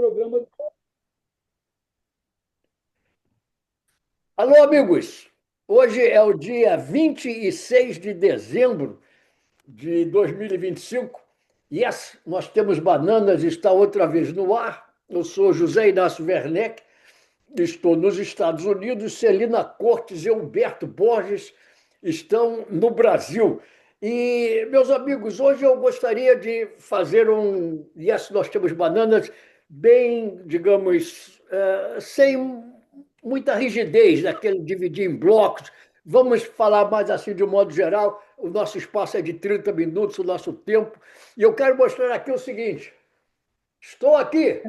programa. Alô, amigos! Hoje é o dia 26 de dezembro de 2025 e nós temos Bananas, está outra vez no ar. Eu sou José Inácio Werneck, estou nos Estados Unidos, Celina Cortes e Humberto Borges estão no Brasil. E, meus amigos, hoje eu gostaria de fazer nós temos Bananas, bem, digamos, sem muita rigidez, daquele dividir em blocos. Vamos falar mais assim de um modo geral. O nosso espaço é de 30 minutos, o nosso tempo. E eu quero mostrar aqui o seguinte: estou aqui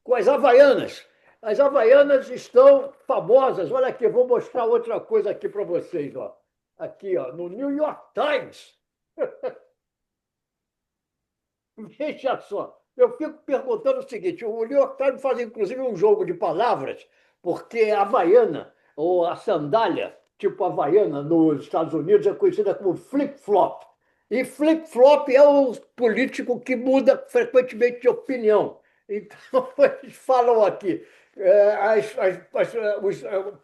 com as Havaianas. As Havaianas estão famosas. Olha aqui, vou mostrar outra coisa aqui para vocês. Ó. Aqui, ó, no New York Times. Veja só, eu fico perguntando o seguinte: o New York Times faz inclusive um jogo de palavras, porque a Havaiana, ou a sandália, tipo Havaiana, nos Estados Unidos, é conhecida como flip-flop. E flip-flop é o político que muda frequentemente de opinião. Então, eles falam aqui.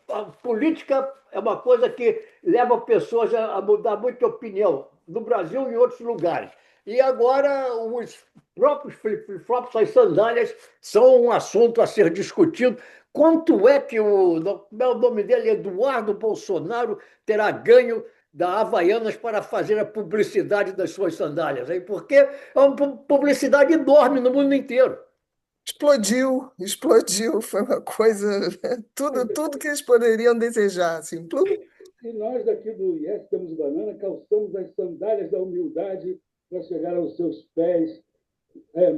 A política é uma coisa que leva pessoas a mudar muito de opinião, no Brasil e em outros lugares. E agora os próprios flip-flops, as sandálias, são um assunto a ser discutido. Quanto é que como é o nome dele? Eduardo Bolsonaro terá ganho da Havaianas para fazer a publicidade das suas sandálias, hein? Porque é uma publicidade enorme no mundo inteiro. Explodiu, explodiu. Foi uma coisa, tudo que eles poderiam desejar, assim, plum. E nós daqui do IES Temos Banana calçamos as sandálias da humildade para chegar aos seus pés,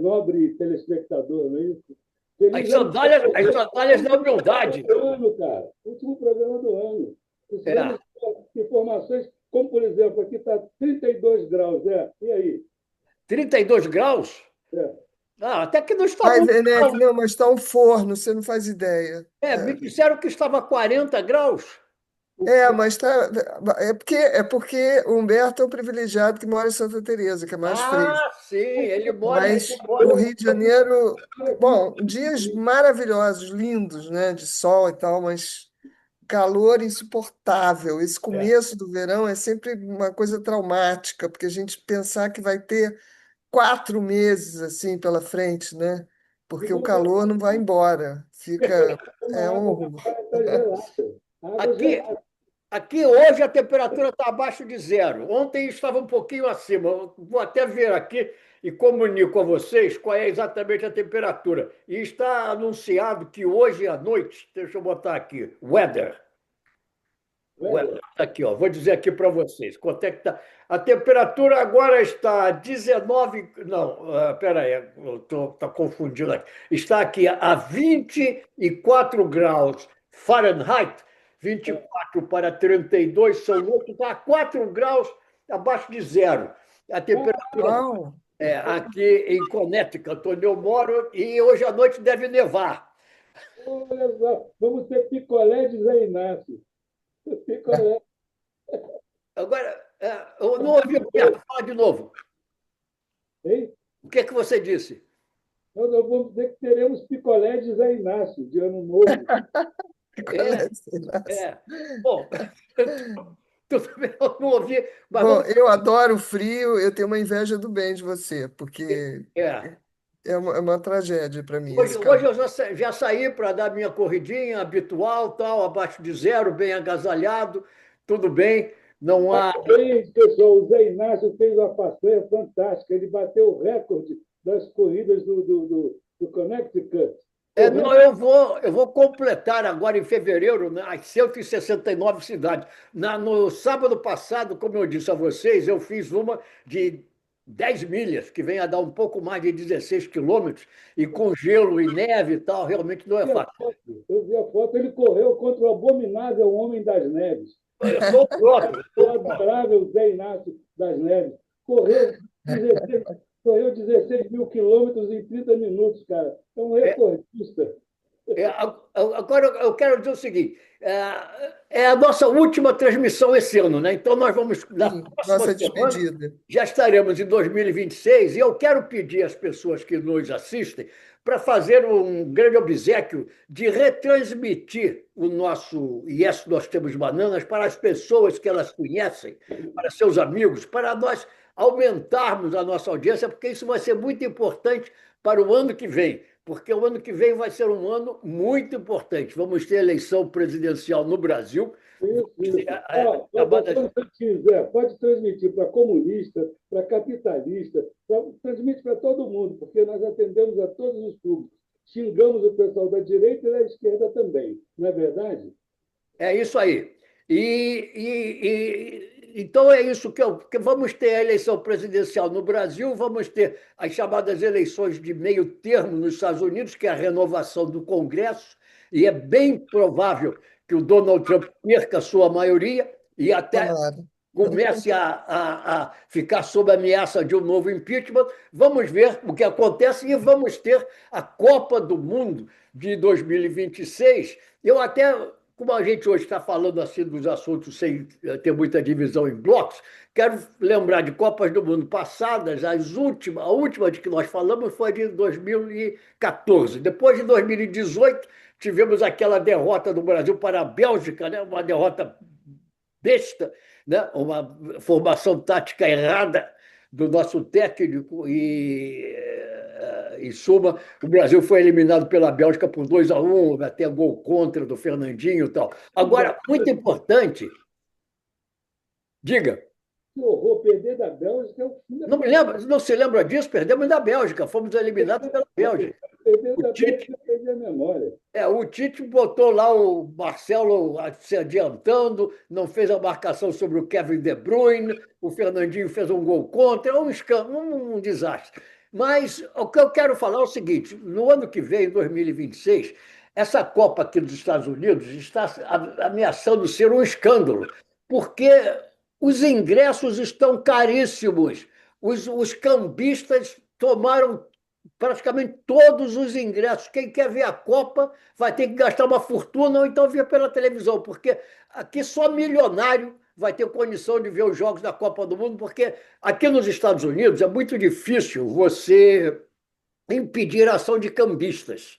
nobre telespectador, não é isso? As Feliz ano sandálias, as sandálias da humildade. do ano, cara. Último programa do ano. É. Precisamos de informações, como, por exemplo, aqui está 32 graus. E aí? 32 graus? É. Ah, até que não está Ai, muito, Werneck, não. não, mas está um forno, você não faz ideia. Me disseram que estava 40 graus. Mas tá, é porque o Humberto é um privilegiado que mora em Santa Teresa, que é mais frio. Ah, sim, ele Mas o mora. Rio de Janeiro, bom, dias maravilhosos, lindos, né, de sol e tal, mas calor insuportável. Esse É. começo do verão é sempre uma coisa traumática, porque a gente pensar que vai ter 4 meses assim pela frente, né? Porque o calor não vai embora, fica Uma é um água horror. está gelada. Água Aqui, gelada. aqui hoje a temperatura está abaixo de zero. Ontem estava um pouquinho acima. Eu vou até ver aqui e comunico a vocês qual é exatamente a temperatura. E está anunciado que hoje à noite, deixa eu botar aqui, weather. Weather. Aqui, ó, vou dizer aqui para vocês quanto é que está. A temperatura agora está 19. Não, espera aí, eu estou confundindo aqui. Está aqui a 24 graus Fahrenheit, 24 para 32 são 8, está a 4 graus abaixo de zero. A temperatura Uau! é aqui em Connecticut, onde eu moro, e hoje à noite deve nevar. Olha só, vamos ter picolé de Zé Inácio. Picolé. Agora, eu não ouvi o Pierre falar de novo. Hein? O que é que você disse? Nós vamos dizer que teremos picolé de Zé Inácio, de ano novo. É, é. Bom, tudo bem, eu não ouvi, mas Bom, vamos. eu adoro o frio, eu tenho uma inveja do bem de você, porque É. é uma tragédia para mim Hoje, esse hoje calor. eu já saí para dar minha corridinha habitual, tal, abaixo de zero, bem agasalhado, tudo bem, não há. Parabéns, pessoal. O Zé Inácio fez uma façanha fantástica. Ele bateu o recorde das corridas do Connecticut. Não, Correndo. eu vou completar agora em fevereiro, né, as 169 cidades. No sábado passado, como eu disse a vocês, eu fiz uma de 10 milhas, que vem a dar um pouco mais de 16 quilômetros, e com gelo e neve e tal, realmente não é fácil. Eu vi a foto. Ele correu contra o abominável Homem das Neves. Eu sou o próprio, eu O sou o próprio. adorável Zé Inácio das Neves. Correu 16, correu 16 mil quilômetros em 30 minutos, cara. É um É, recordista. Agora eu quero dizer o seguinte: é a nossa última transmissão esse ano, né? Então nós vamos, na Sim, próxima nossa semana, despedida. já estaremos em 2026, e eu quero pedir às pessoas que nos assistem para fazer um grande obséquio de retransmitir o nosso Yes, Nós Temos Bananas para as pessoas que elas conhecem, para seus amigos, para nós aumentarmos a nossa audiência, porque isso vai ser muito importante para o ano que vem, porque o ano que vem vai ser um ano muito importante. Vamos ter eleição presidencial no Brasil. Isso, isso. Chamadas... Só um instantinho, Zé, pode transmitir para comunista, para capitalista, transmite para todo mundo, porque nós atendemos a todos os públicos. Xingamos o pessoal da direita e da esquerda também, não é verdade? É isso aí. Então é isso que vamos ter a eleição presidencial no Brasil, vamos ter as chamadas eleições de meio termo nos Estados Unidos, que é a renovação do Congresso, e é bem provável que o Donald Trump perca a sua maioria e até Tomara. comece a ficar sob ameaça de um novo impeachment. Vamos ver o que acontece e vamos ter a Copa do Mundo de 2026. Eu até, como a gente hoje está falando assim dos assuntos sem ter muita divisão em blocos, quero lembrar de Copas do Mundo passadas, a última de que nós falamos foi de 2014. Depois de 2018, tivemos aquela derrota do Brasil para a Bélgica, né? Uma derrota besta, né? Uma formação tática errada do nosso técnico em suma, o Brasil foi eliminado pela Bélgica por 2-1, até gol contra do Fernandinho e tal. Agora, muito importante, diga. Que horror, perder da Bélgica é o fim da Não me lembro, não se lembra disso? Perdemos da Bélgica, fomos eliminados pela Bélgica. Perder O da Tite, Bélgica, perder a memória. o Tite botou lá o Marcelo se adiantando, não fez a marcação sobre o Kevin De Bruyne, o Fernandinho fez um gol contra, um desastre. Mas o que eu quero falar é o seguinte: no ano que vem, em 2026, essa Copa aqui dos Estados Unidos está ameaçando ser um escândalo, porque os ingressos estão caríssimos. Os cambistas tomaram praticamente todos os ingressos. Quem quer ver a Copa vai ter que gastar uma fortuna ou então ver pela televisão, porque aqui só milionário vai ter condição de ver os jogos da Copa do Mundo, porque aqui nos Estados Unidos é muito difícil você impedir a ação de cambistas.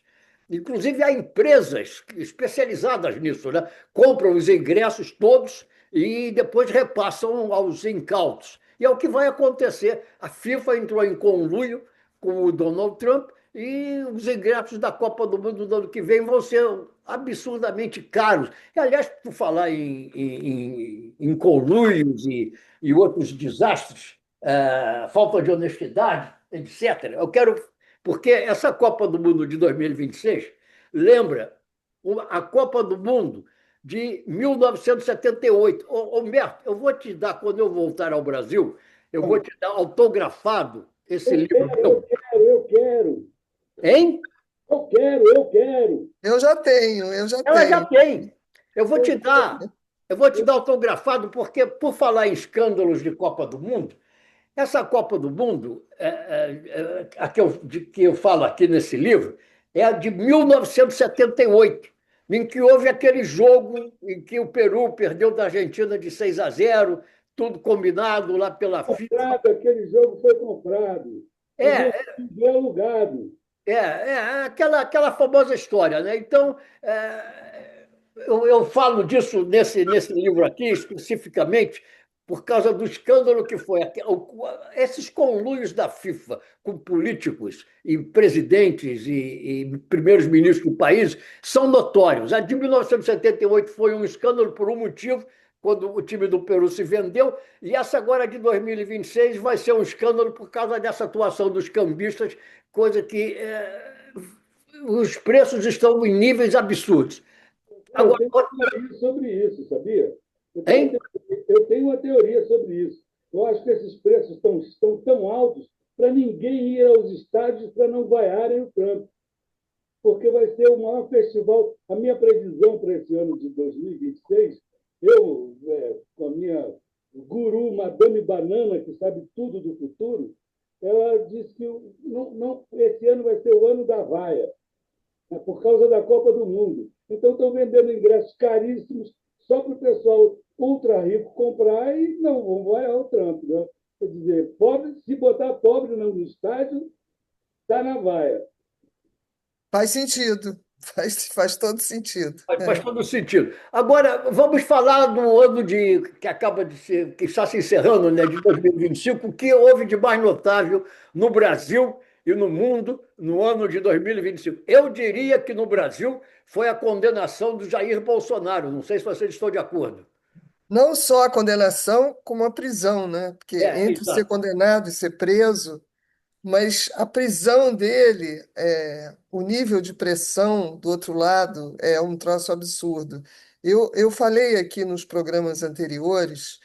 Inclusive, há empresas especializadas nisso, né? Compram os ingressos todos e depois repassam aos incautos. E é o que vai acontecer. A FIFA entrou em conluio com o Donald Trump e os ingressos da Copa do Mundo do ano que vem vão ser absurdamente caros. E, aliás, por falar em conluios e outros desastres, falta de honestidade, etc., eu quero porque essa Copa do Mundo de 2026 lembra a Copa do Mundo de 1978. Humberto, eu vou te dar, quando eu voltar ao Brasil, eu vou te dar autografado esse livro. Eu quero. Hein? Eu quero. Eu já tenho, eu já Ela já tenho. tem. Eu vou te dar, eu vou te dar autografado, porque, por falar em escândalos de Copa do Mundo, essa Copa do Mundo, de que eu falo aqui nesse livro, é a de 1978, em que houve aquele jogo em que o Peru perdeu da Argentina de 6-0, tudo combinado lá pela FIFA. Aquele jogo foi comprado. É, Foi alugado. aquela famosa história, né? Então, eu falo disso nesse livro aqui, especificamente, por causa do escândalo que foi. Esses conluios da FIFA com políticos e presidentes e primeiros ministros do país são notórios. A de 1978 foi um escândalo por um motivo, quando o time do Peru se vendeu, e essa agora de 2026 vai ser um escândalo por causa dessa atuação dos cambistas, coisa que os preços estão em níveis absurdos. Eu Agora, tenho uma teoria sobre isso, sabia? hein? Eu tenho uma teoria sobre isso. Eu acho que esses preços estão tão altos para ninguém ir aos estádios para não vaiarem o Trump. Porque vai ser o maior festival. A minha previsão para esse ano de 2026, eu, com a minha guru, Madame Banana, que sabe tudo do futuro, ela disse que esse ano vai ser o ano da vaia. né, por causa da Copa do Mundo. Então, estão vendendo ingressos caríssimos só para o pessoal ultra rico comprar e não vão vaiar o Trump. Né? Quer dizer, pobre, se botar pobre no estádio, está na vaia. Faz sentido, faz todo sentido. Faz É. todo sentido. Agora, vamos falar do ano que acaba de ser, que está se encerrando, né, de 2025, o que houve de mais notável no Brasil e no mundo no ano de 2025. Eu diria que no Brasil foi a condenação do Jair Bolsonaro. Não sei se vocês estão de acordo. Não só a condenação, como a prisão, né? Porque entre ser Exato. condenado e ser preso, mas a prisão dele, o nível de pressão do outro lado é um troço absurdo. Eu falei aqui nos programas anteriores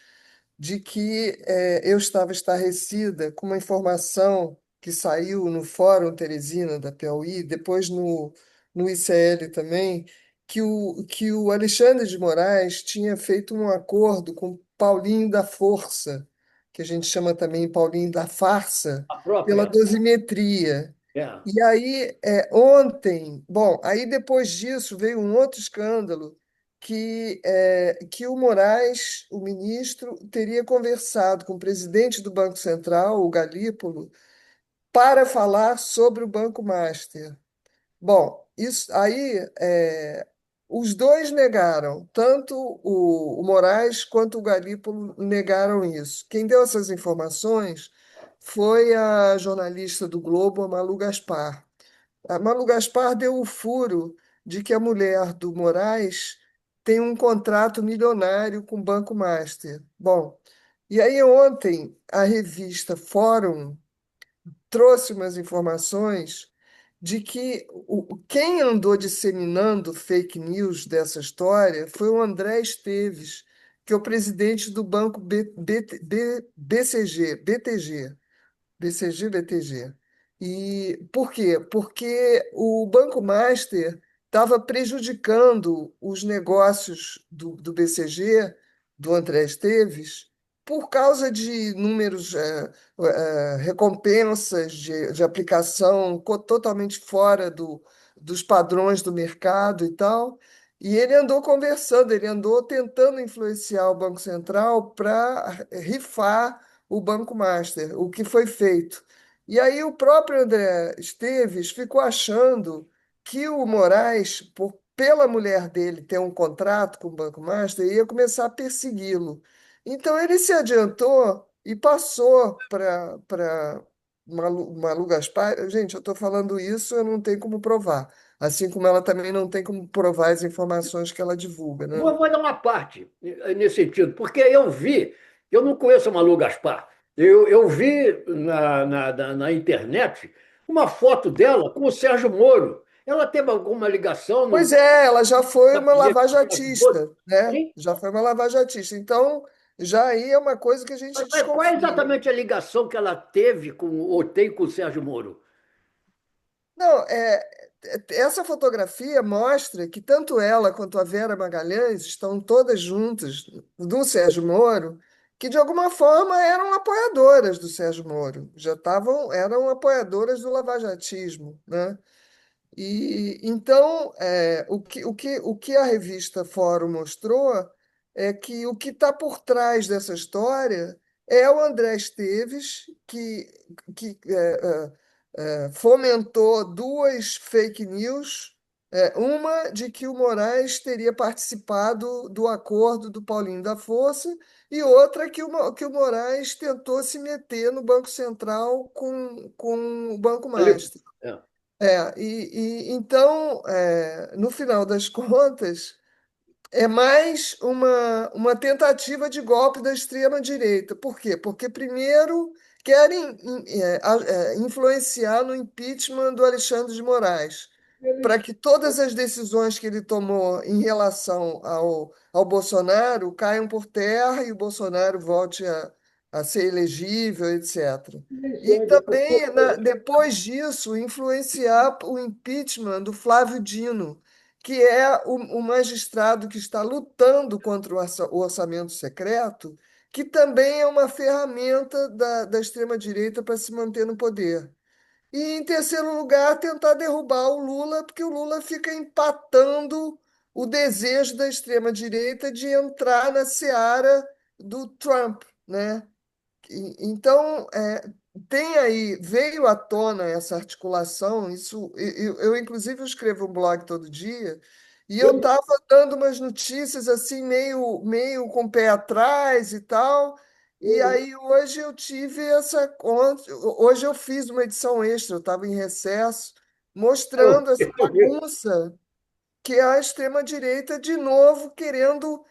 de que eu estava estarrecida com uma informação que saiu no Fórum Teresina da Piauí, depois no ICL também, que o Alexandre de Moraes tinha feito um acordo com Paulinho da Força, que a gente chama também Paulinho da Farsa, A pela própria. dosimetria. É. E aí, ontem, bom, aí depois disso veio um outro escândalo que o Moraes, o ministro, teria conversado com o presidente do Banco Central, o Galípolo, para falar sobre o Banco Master. Bom, isso aí os dois negaram, tanto o Moraes quanto o Galípolo negaram isso. Quem deu essas informações foi a jornalista do Globo, a Malu Gaspar. A Malu Gaspar deu o furo de que a mulher do Moraes tem um contrato milionário com o Banco Master. Bom, e aí ontem a revista Fórum trouxe umas informações de que quem andou disseminando fake news dessa história foi o André Esteves, que é o presidente do banco BCG, BTG. BCG, BTG. E por quê? Porque o Banco Master estava prejudicando os negócios do BCG, do André Esteves, por causa de números, recompensas de aplicação totalmente fora dos padrões do mercado e tal. E ele andou conversando, ele andou tentando influenciar o Banco Central para rifar o Banco Master, o que foi feito. E aí o próprio André Esteves ficou achando que o Moraes, pela mulher dele ter um contrato com o Banco Master, ia começar a persegui-lo. Então ele se adiantou e passou para Malu Gaspar. Gente, eu estou falando isso, eu não tenho como provar. Assim como ela também não tem como provar as informações que ela divulga, né? Vou dar uma parte nesse sentido, porque eu vi, eu não conheço a Malu Gaspar, eu vi na internet uma foto dela com o Sérgio Moro. Ela teve alguma ligação Pois no é, ela já foi uma gabinete do Sérgio Moro? lavajatista, né? Hein? Já foi uma lavajatista. Então, já aí é uma coisa que a gente Mas qual é desconfia. exatamente a ligação que ela teve com, ou tem com o Sérgio Moro? Não, essa fotografia mostra que tanto ela quanto a Vera Magalhães estão todas juntas do Sérgio Moro, que de alguma forma eram apoiadoras do Sérgio Moro, eram apoiadoras do lavajatismo, né? E então, o que a revista Fórum mostrou é que o que está por trás dessa história é o André Esteves, que fomentou duas fake news, uma de que o Moraes teria participado do acordo do Paulinho da Força, e outra que o Moraes tentou se meter no Banco Central com o Banco Ali. Master. É. Então, no final das contas, é mais uma tentativa de golpe da extrema-direita. Por quê? Porque, primeiro, querem influenciar no impeachment do Alexandre de Moraes, Eles, para que todas as decisões que ele tomou em relação ao Bolsonaro caiam por terra e o Bolsonaro volte a ser elegível, etc. E eleições, também, depois disso, influenciar o impeachment do Flávio Dino, que é o magistrado que está lutando contra o orçamento secreto, que também é uma ferramenta da extrema-direita para se manter no poder. E, em terceiro lugar, tentar derrubar o Lula, porque o Lula fica empatando o desejo da extrema-direita de entrar na seara do Trump, né? Então, tem aí, veio à tona essa articulação, isso, eu, inclusive, eu escrevo um blog todo dia, e eu Eu, estava dando umas notícias assim, meio com o pé atrás e tal, e eu, aí hoje eu tive essa conta, hoje eu fiz uma edição extra, eu estava em recesso, Eu, mostrando essa eu vi. bagunça que é a extrema-direita de novo querendo.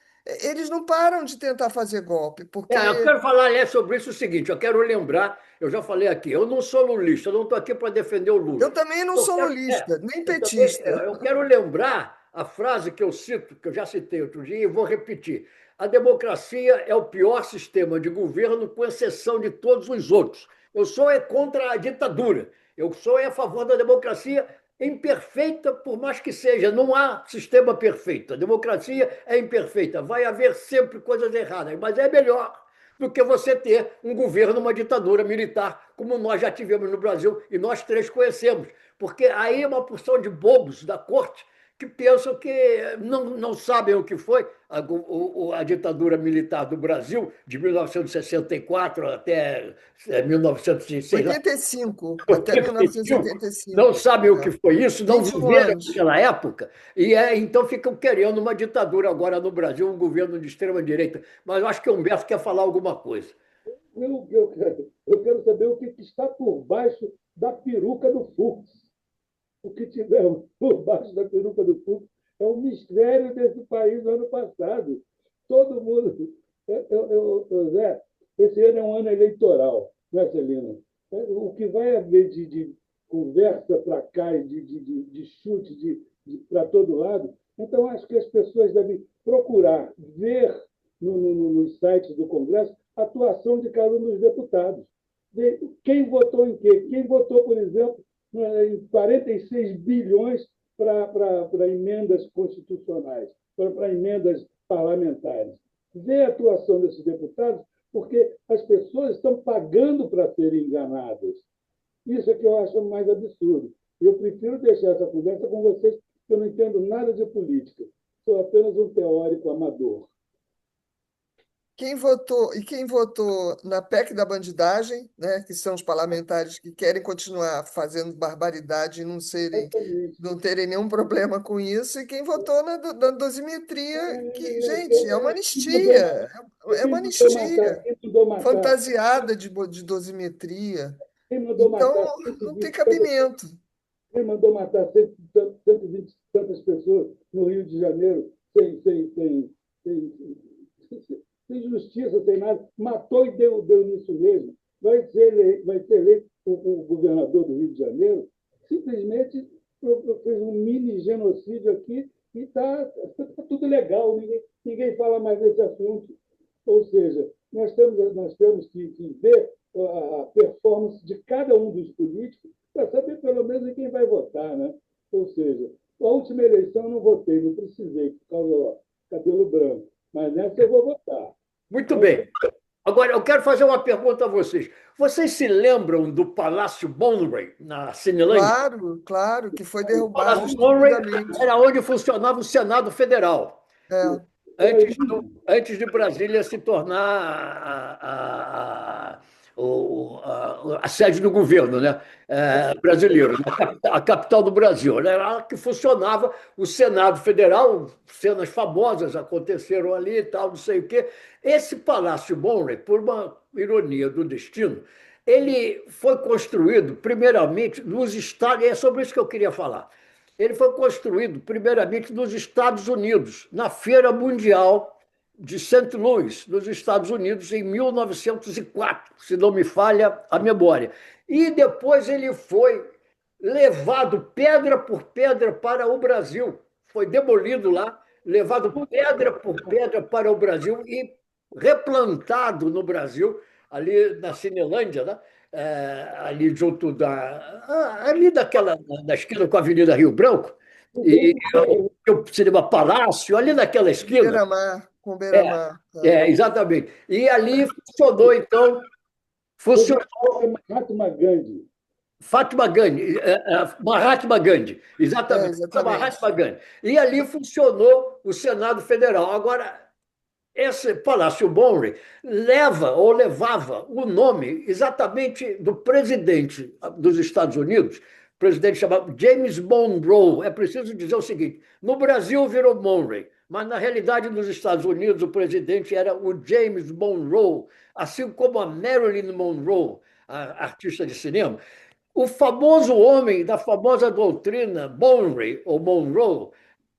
Eles não param de tentar fazer golpe, Eu porque quero falar, aliás, sobre isso o seguinte: eu quero lembrar, eu já falei aqui, eu não sou lulista, eu não estou aqui para defender o eu Lula. também não Eu sou quero, lulista, nem eu também, petista. eu quero lembrar a frase que eu cito, que eu já citei outro dia, e vou repetir. A democracia é o pior sistema de governo, com exceção de todos os outros. Eu sou contra a ditadura. Eu sou a favor da democracia imperfeita, por mais que seja. Não há sistema perfeito. A democracia é imperfeita. Vai haver sempre coisas erradas, mas é melhor do que você ter um governo, uma ditadura militar, como nós já tivemos no Brasil e nós três conhecemos. Porque aí é uma porção de bobos da corte que pensam que não sabem o que foi a ditadura militar do Brasil, de 1964 até 1906, 85, até 85, não 1985. sabem o que foi isso, não 21 viveram anos. naquela época, e então ficam querendo uma ditadura agora no Brasil, um governo de extrema-direita. Mas eu acho que o Humberto quer falar alguma coisa. eu quero saber o que está por baixo da peruca do Fux. O que tiver por baixo da peruca do Fux é o mistério desse país no ano passado. Todo mundo. Zé, esse ano é um ano eleitoral, não é, Celina? O que vai haver de conversa para cá e de chute para todo lado. Então, acho que as pessoas devem procurar ver nos sites do Congresso a atuação de cada um dos deputados. Ver quem votou em quê? Quem votou, por exemplo, em 46 bilhões para emendas constitucionais, para emendas parlamentares. Ver a atuação desses deputados, porque as pessoas estão pagando para serem enganadas. Isso é que eu acho mais absurdo. Eu prefiro deixar essa conversa com vocês, porque eu não entendo nada de política. Sou apenas um teórico amador. Quem votou na PEC da bandidagem, né, que são os parlamentares que querem continuar fazendo barbaridade e Exatamente. não terem nenhum problema com isso, e quem votou na dosimetria, que, gente, é uma anistia, é uma anistia Quem mandou matar, fantasiada de dosimetria. quem mandou Então, matar não tem 120 cabimento. quem mandou matar 120 tantas pessoas no Rio de Janeiro sem, sem justiça, sem nada, matou e deu nisso mesmo. Vai ser eleito o governador do Rio de Janeiro, simplesmente fez um mini genocídio aqui e está tudo legal, ninguém fala mais desse assunto. Ou seja, nós temos que ver a performance de cada um dos políticos para saber pelo menos em quem vai votar. Né? Ou seja, a última eleição eu não votei, não precisei, por causa do cabelo branco. Mas nessa eu vou votar. Muito bem. Agora, eu quero fazer uma pergunta a vocês. Vocês se lembram do Palácio Monterey, na Cinelândia? Claro, claro, que foi O derrubado Palácio Monterey estupidamente. era onde funcionava o Senado Federal, É. antes de Brasília se tornar a sede do governo, né? Brasileiro, a capital do Brasil. Era lá que funcionava o Senado Federal, cenas famosas aconteceram ali e tal, não sei o quê. Esse Palácio Monterey, por uma ironia do destino, ele foi construído, primeiramente, nos Estados, e é sobre isso que eu queria falar. Ele foi construído, primeiramente, nos Estados Unidos, na Feira Mundial de St. Louis, nos Estados Unidos, em 1904, se não me falha a memória. E depois ele foi levado pedra por pedra para o Brasil. Foi demolido lá, levado pedra por pedra para o Brasil e replantado no Brasil, ali na Cinelândia, né? Ali junto ali da esquina com a Avenida Rio Branco, e o Cinema Palácio, ali naquela Com esquina. Beira-Mar, com É, Beira-Mar. Tá. exatamente. E ali funcionou, então, Hoje funcionou. é Mahatma Gandhi. Fátima Gandhi, Mahatma Gandhi, exatamente, Mahatma Exatamente. Gandhi. E ali funcionou o Senado Federal. Agora, esse Palácio Monroe leva ou levava o nome exatamente do presidente dos Estados Unidos, presidente chamado James Monroe. É preciso dizer o seguinte: no Brasil virou Monroe, mas na realidade nos Estados Unidos o presidente era o James Monroe, assim como a Marilyn Monroe, a artista de cinema. O famoso homem da famosa doutrina Monroe, ou Monroe,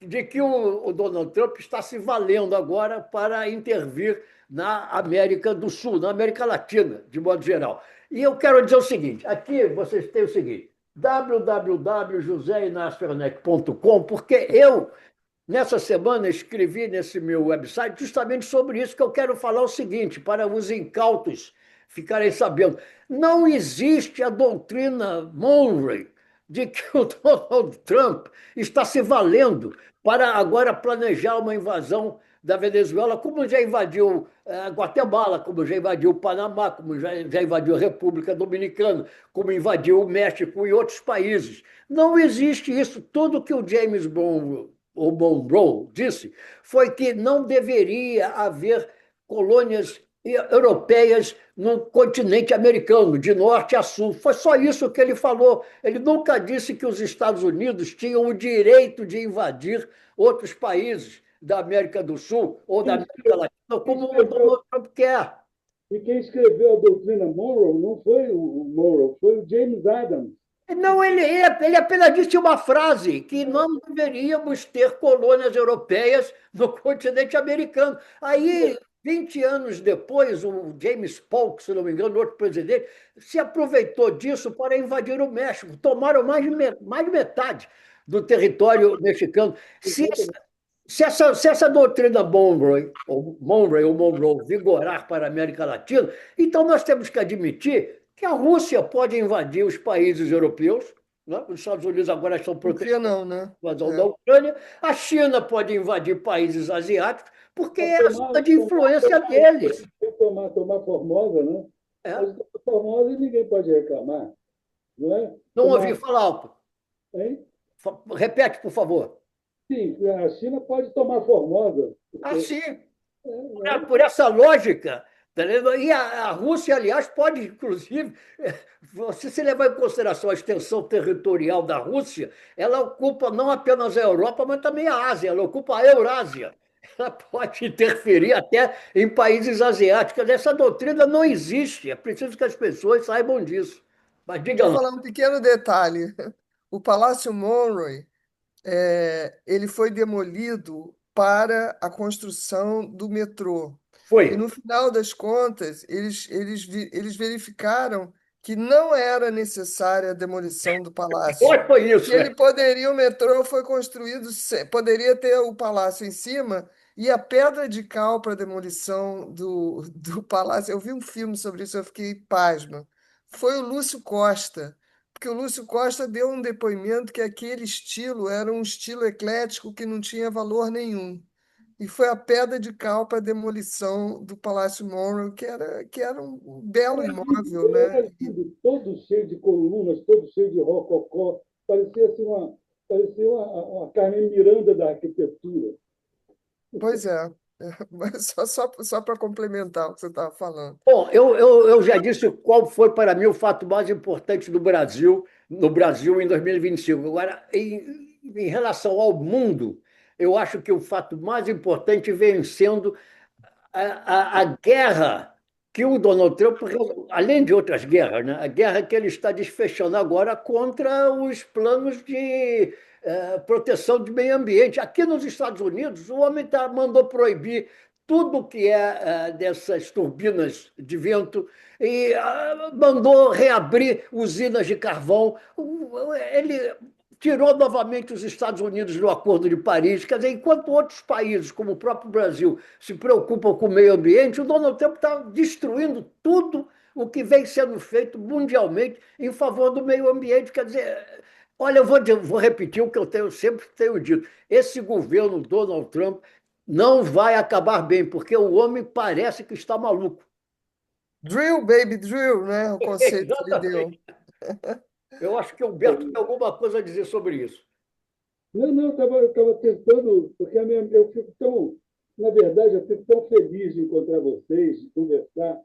de que o Donald Trump está se valendo agora para intervir na América do Sul, na América Latina, de modo geral. E eu quero dizer o seguinte: aqui vocês têm o seguinte, www.joseinasfernec.com, porque eu, nessa semana, escrevi nesse meu website justamente sobre isso, que eu quero falar o seguinte, para os incautos ficarem sabendo. Não existe a doutrina Monroe de que o Donald Trump está se valendo para agora planejar uma invasão da Venezuela, como já invadiu a Guatemala, como já invadiu o Panamá, como já invadiu a República Dominicana, como invadiu o México e outros países. Não existe isso. Tudo que o James Monroe, o Monroe disse foi que não deveria haver colônias europeias no continente americano, de norte a sul. Foi só isso que ele falou. Ele nunca disse que os Estados Unidos tinham o direito de invadir outros países da América do Sul ou da América Latina, como o Donald Trump quer. E quem escreveu a doutrina Monroe não foi o Monroe, foi o James Adams. Não, ele apenas disse uma frase, que não deveríamos ter colônias europeias no continente americano. Aí, 20 anos depois, o James Polk, se não me engano, outro presidente, se aproveitou disso para invadir o México. Tomaram mais de metade do território mexicano. Se essa doutrina Monroe vigorar para a América Latina, então nós temos que admitir que a Rússia pode invadir os países europeus, né? Os Estados Unidos agora estão Por que protegendo não, né? a invasão da É. Ucrânia, a China pode invadir países asiáticos, porque Mas é a zona de influência deles. tomar Formosa, né? É. Mas Formosa ninguém pode reclamar, não é? Não ouvi falar alto. Hein? Repete, por favor. Sim, a China pode tomar Formosa. Porque, Assim, né? por essa lógica, tá vendo? E a Rússia, aliás, pode, inclusive, se você levar em consideração a extensão territorial da Rússia, ela ocupa não apenas a Europa, mas também a Ásia, ela ocupa a Eurásia. Ela pode interferir até em países asiáticos. Essa doutrina não existe, é preciso que as pessoas saibam disso. Mas diga Deixa eu lá. falar um pequeno detalhe. O Palácio Monroe, ele foi demolido para a construção do metrô. Foi. E no final das contas, eles verificaram que não era necessária a demolição do palácio. Foi Que isso, é. ele poderia, o metrô foi construído, poderia ter o palácio em cima e a pedra de cal para demolição do palácio. Eu vi um filme sobre isso, eu fiquei pasma. Foi o Lúcio Costa, porque o Lúcio Costa deu um depoimento que aquele estilo era um estilo eclético que não tinha valor nenhum. E foi a pedra de cal para a demolição do Palácio Monroe, que era um belo imóvel, né? Era lindo, todo cheio de colunas, todo cheio de rococó. Parecia uma Carmen Miranda da arquitetura. Pois é. Mas só para complementar o que você estava falando. Bom, eu já disse qual foi para mim o fato mais importante do Brasil, no Brasil em 2025. Agora, em relação ao mundo, eu acho que o fato mais importante vem sendo a guerra que o Donald Trump, além de outras guerras, né? A guerra que ele está desfechando agora contra os planos de proteção do meio ambiente. Aqui nos Estados Unidos, o homem mandou proibir tudo que é dessas turbinas de vento e mandou reabrir usinas de carvão. Ele tirou novamente os Estados Unidos do Acordo de Paris. Quer dizer, enquanto outros países, como o próprio Brasil, se preocupam com o meio ambiente, o Donald Trump está destruindo tudo o que vem sendo feito mundialmente em favor do meio ambiente. Quer dizer, olha, eu vou repetir o que sempre tenho dito. Esse governo Donald Trump não vai acabar bem, porque o homem parece que está maluco. Drill, baby, drill, né? O conceito que ele deu. Exatamente. Eu acho que o Humberto tem alguma coisa a dizer sobre isso. Não, não, eu estava tentando, porque eu fico tão, na verdade, eu fico tão feliz de encontrar vocês, de conversar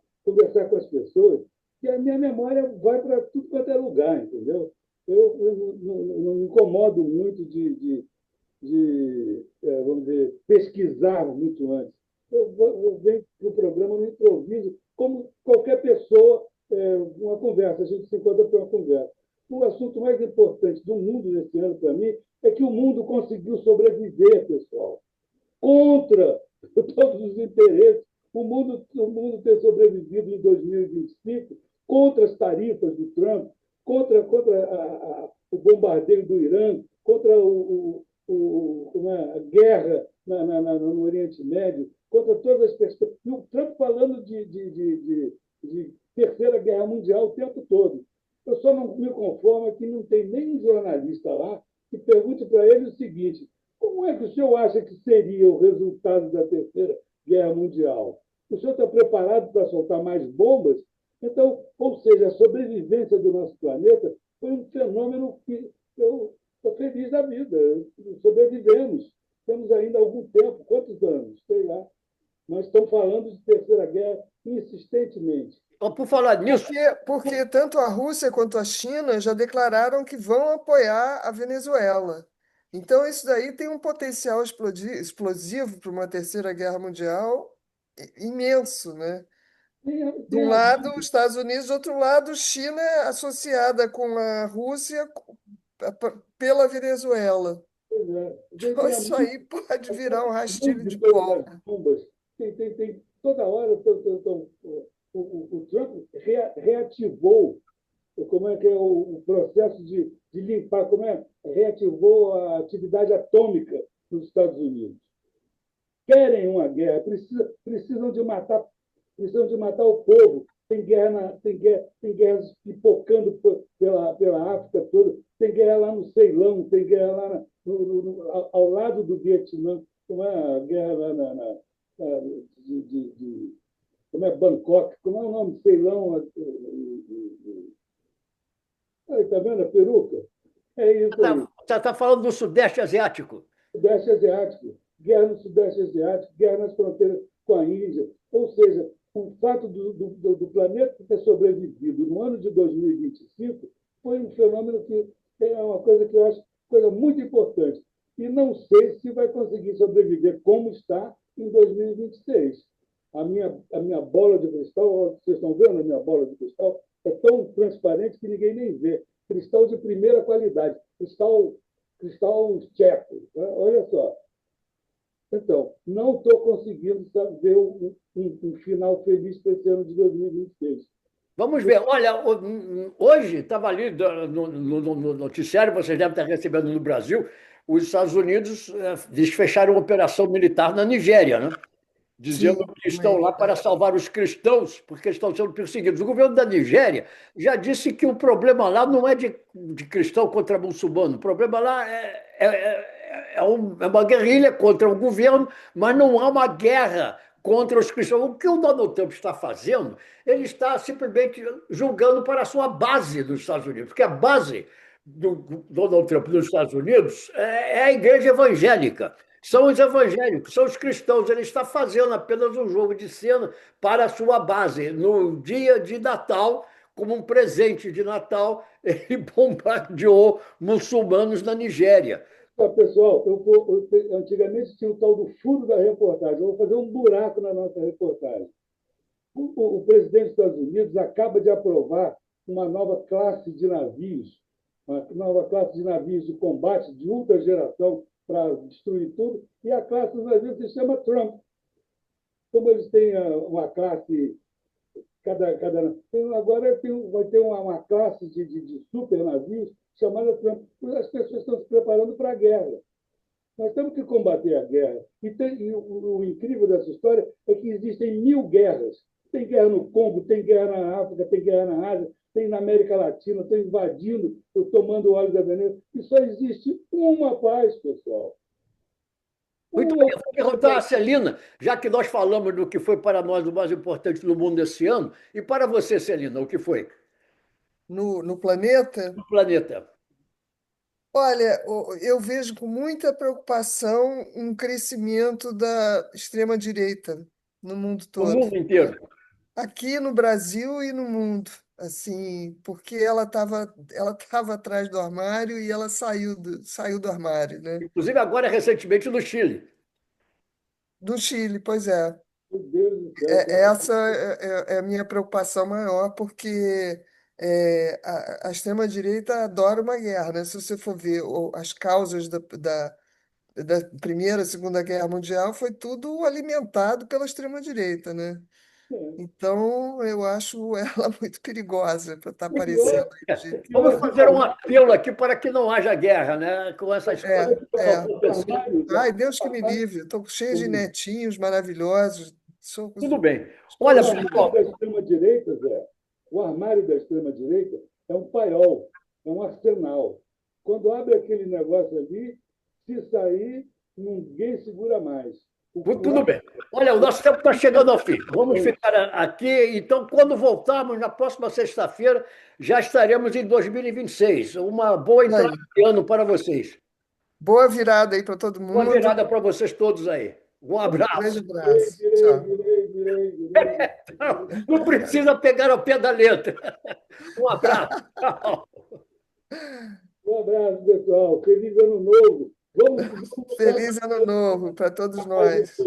com as pessoas, que a minha memória vai para tudo quanto é lugar, entendeu? Eu não me incomodo muito vamos dizer, pesquisar muito antes. Eu venho para o programa no improviso, como qualquer pessoa, uma conversa, a gente se encontra para uma conversa. O assunto mais importante do mundo nesse ano, para mim, é que o mundo conseguiu sobreviver, pessoal, contra todos os interesses. O mundo ter sobrevivido em 2025 contra as tarifas do Trump, contra o bombardeio do Irã, contra a guerra no Oriente Médio, contra todas as perspectivas. E o Trump falando de terceira guerra mundial o tempo todo. Eu só não me conformo que não tem nenhum jornalista lá que pergunte para ele o seguinte: como é que o senhor acha que seria o resultado da terceira guerra mundial? O senhor está preparado para soltar mais bombas? Então, ou seja, a sobrevivência do nosso planeta foi um fenômeno que eu estou feliz da vida. Sobrevivemos. Temos ainda algum tempo, quantos anos? Sei lá. Nós estamos falando de terceira guerra insistentemente. Por falar nisso, Porque tanto a Rússia quanto a China já declararam que vão apoiar a Venezuela. Então, isso daí tem um potencial explosivo para uma terceira guerra mundial imenso, né? De Tem um a lado, os Estados Unidos, do outro lado, China associada com a Rússia pela Venezuela. Então, tem a isso aí pode virar um rastilho de de todas as pólvora. bombas. Toda hora o Trump reativou como é que é o processo de limpar, como é? Reativou a atividade atômica nos Estados Unidos. Querem uma guerra, precisam de matar o povo. Tem guerras pipocando pela África toda, tem guerra lá no Ceilão, tem guerra lá ao lado do Vietnã, como é a guerra lá como é Bangkok, como é o nome? Ceilão. Aí, tá vendo a peruca? É isso aí. você está falando do Sudeste Asiático. Sudeste Asiático, guerra no Sudeste Asiático, guerra nas fronteiras com a Índia. Ou seja, o fato do planeta ter sobrevivido no ano de 2025 foi um fenômeno que é uma coisa que eu acho coisa muito importante. E não sei se vai conseguir sobreviver como está em 2026. A minha bola de cristal, vocês estão vendo a minha bola de cristal? É tão transparente que ninguém nem vê. Cristal de primeira qualidade, cristal tcheco. Né? Olha só. Então, não estou conseguindo ver um final feliz para esse ano de 2026. Vamos ver. Olha, hoje estava ali no noticiário, vocês devem estar recebendo no Brasil, os Estados Unidos eles fecharam uma operação militar na Nigéria, né? Dizendo Sim, que estão lá para salvar os cristãos, porque estão sendo perseguidos. O governo da Nigéria já disse que o problema lá não é de cristão contra muçulmano, o problema lá é uma guerrilha contra o governo, mas não há uma guerra contra os cristãos. O que o Donald Trump está fazendo, ele está simplesmente julgando para a sua base dos Estados Unidos, porque a base do Donald Trump nos Estados Unidos é a igreja evangélica. São os evangélicos, são os cristãos. Ele está fazendo apenas um jogo de cena para a sua base. No dia de Natal, como um presente de Natal, ele bombardeou muçulmanos na Nigéria. Pessoal, antigamente tinha o tal do furo da reportagem. Eu vou fazer um buraco na nossa reportagem. O presidente dos Estados Unidos acaba de aprovar uma nova classe de navios, de combate de ultra geração para destruir tudo, e a classe dos navios se chama Trump. Como eles têm uma classe, agora vai ter uma classe de super navios chamada Trump. As pessoas estão se preparando para a guerra. Nós temos que combater a guerra. E o incrível dessa história é que existem 1000 guerras. Tem guerra no Congo, tem guerra na África, tem guerra na Ásia, tem na América Latina, estão invadindo, tomando óleo da veneno. E só existe uma paz, pessoal. Muito bem, eu vou perguntar a Celina, já que nós falamos do que foi para nós o mais importante no mundo esse ano, e para você, Celina, o que foi? no planeta? no planeta? Olha, eu vejo com muita preocupação um crescimento da extrema-direita no mundo No todo, mundo inteiro. aqui no Brasil e no mundo, assim, porque ela tava atrás do armário e ela saiu do armário, né? Inclusive agora, recentemente, no Chile. Do Chile, pois é. Meu Deus do céu. Essa é a minha preocupação maior, porque a extrema-direita adora uma guerra, né? Se você for ver as causas da Primeira, Segunda Guerra Mundial, foi tudo alimentado pela extrema-direita, né? É. Então, eu acho ela muito perigosa para estar O pior, aparecendo aí do o jeito que Vamos pior está. de fazer um tudo apelo aqui para que não haja guerra, né? Com essas É, coisas que estão é. o acontecendo. armário Ai, da, Deus que me livre. Estou cheio de o, netinhos maravilhosos. Tudo bem. Estou Olha, o armário pessoal, da extrema-direita, Zé, o armário da extrema-direita é um paiol, é um arsenal. Quando abre aquele negócio ali, se sair, ninguém segura mais. O tudo ar bem. Olha, o nosso tempo está chegando ao fim. Vamos ficar aqui. Então, quando voltarmos na próxima sexta-feira, já estaremos em 2026. Uma boa entrada aí. de ano para vocês. Boa virada aí para todo Boa mundo. virada para vocês todos aí. Um Grande abraço. abraço. virei, Tchau. virei, virei, virei, Não, virei. não precisa pegar ao pé da letra. Um abraço. Tchau. Um abraço, pessoal. Feliz ano novo. Vamos Feliz ano novo para todos nós.